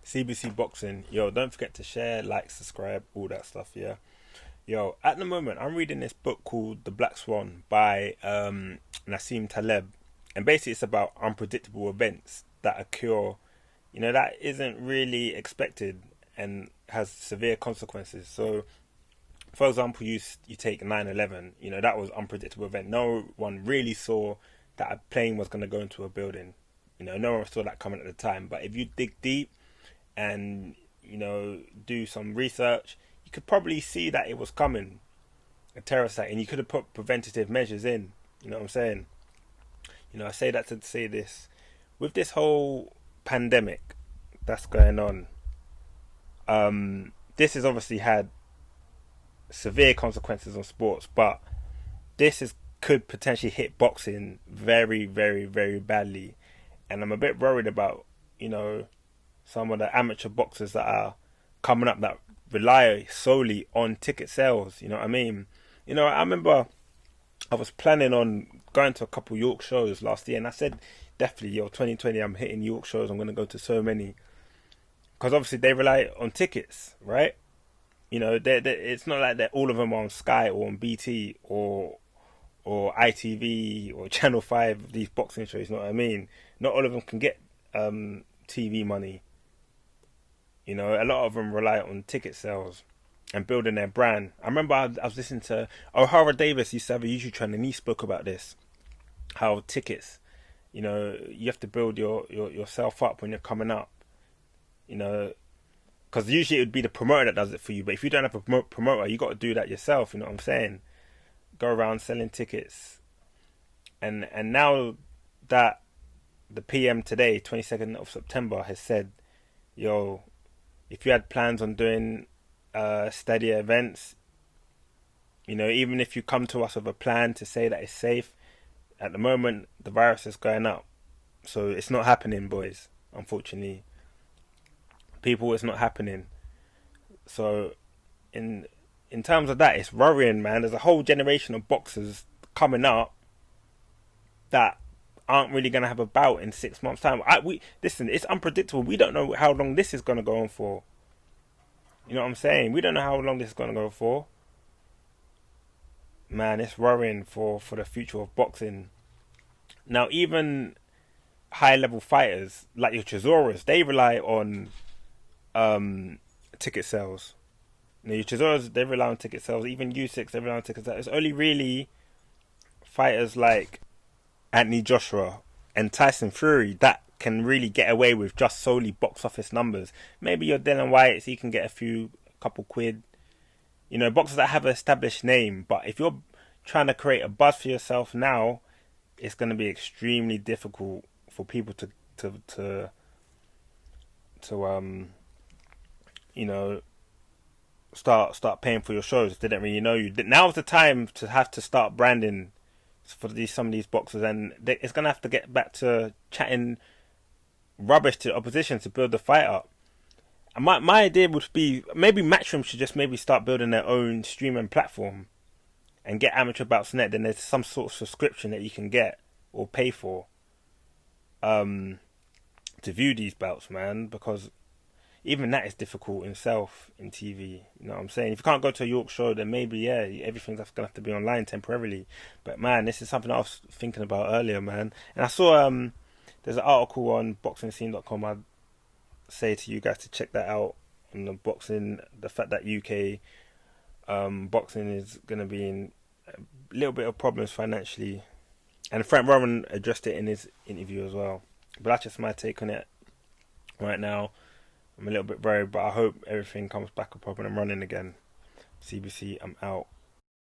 CBC Boxing. Yo, don't forget to share, like, subscribe, all that stuff, yeah? Yo, at the moment, I'm reading this book called The Black Swan by Nassim Taleb. And basically, it's about unpredictable events that occur, that isn't really expected and has severe consequences. So, for example, you take 9/11. That was unpredictable event. No one really saw that a plane was going to go into a building. No one saw that coming at the time. But if you dig deep and do some research, you could probably see that it was coming, a terrorist attack, and you could have put preventative measures in. You know what I'm saying? I say that to say this: with this whole pandemic that's going on, this has obviously had severe consequences on sports, but this is could potentially hit boxing very, very, very badly, and I'm a bit worried about some of the amateur boxers that are coming up that rely solely on ticket sales. You know what I mean? I remember I was planning on going to a couple York shows last year, and I said definitely, 2020, I'm hitting York shows. I'm going to go to so many because obviously they rely on tickets, right? It's not like that. All of them are on Sky or on BT or ITV or Channel 5. These boxing shows, you know what I mean? Not all of them can get TV money. A lot of them rely on ticket sales and building their brand. I remember I was listening to O'Hara Davis used to have a YouTube channel, and he spoke about this. How tickets, you have to build yourself up when you're coming up. Because usually it would be the promoter that does it for you. But if you don't have a promoter, you got to do that yourself. You know what I'm saying? Go around selling tickets. And now that the PM today, 22nd of September, has said, yo, if you had plans on doing steadier events, even if you come to us with a plan to say that it's safe, at the moment the virus is going up. So it's not happening, boys. Unfortunately, it's not happening. So in terms of that, it's worrying, man. There's a whole generation of boxers coming up that aren't really going to have a bout in 6 months' time. Listen, it's unpredictable. We don't know how long this is going to go on for. You know what I'm saying? We don't know how long this is going to go for. Man, it's worrying for the future of boxing. Now, even high-level fighters like your Chisoras, they rely on ticket sales. Your Chisoras, they rely on ticket sales. Even Usyk, they rely on ticket sales. It's only really fighters like Anthony Joshua and Tyson Fury that can really get away with just solely box office numbers. Maybe your Dylan White, he can get a couple quid. Boxers that have an established name. But if you're trying to create a buzz for yourself now, it's going to be extremely difficult for people to start paying for your shows if they don't really know you. Now's the time to have to start branding for some of these boxers, and it's gonna have to get back to chatting rubbish to the opposition to build the fight up. And my idea would be maybe Matchroom should just maybe start building their own streaming platform and get Amateur Bouts Net. Then there's some sort of subscription that you can get or pay for to view these bouts, man, because even that is difficult in itself in TV. You know what I'm saying? If you can't go to a York show, then maybe, everything's going to have to be online temporarily. But, man, this is something I was thinking about earlier, man. And I saw there's an article on boxingscene.com. I'd say to you guys to check that out on the fact that UK boxing is going to be in a little bit of problems financially. And Frank Warren addressed it in his interview as well. But that's just my take on it right now. I'm a little bit worried, but I hope everything comes back up and I'm running again. CBC, I'm out.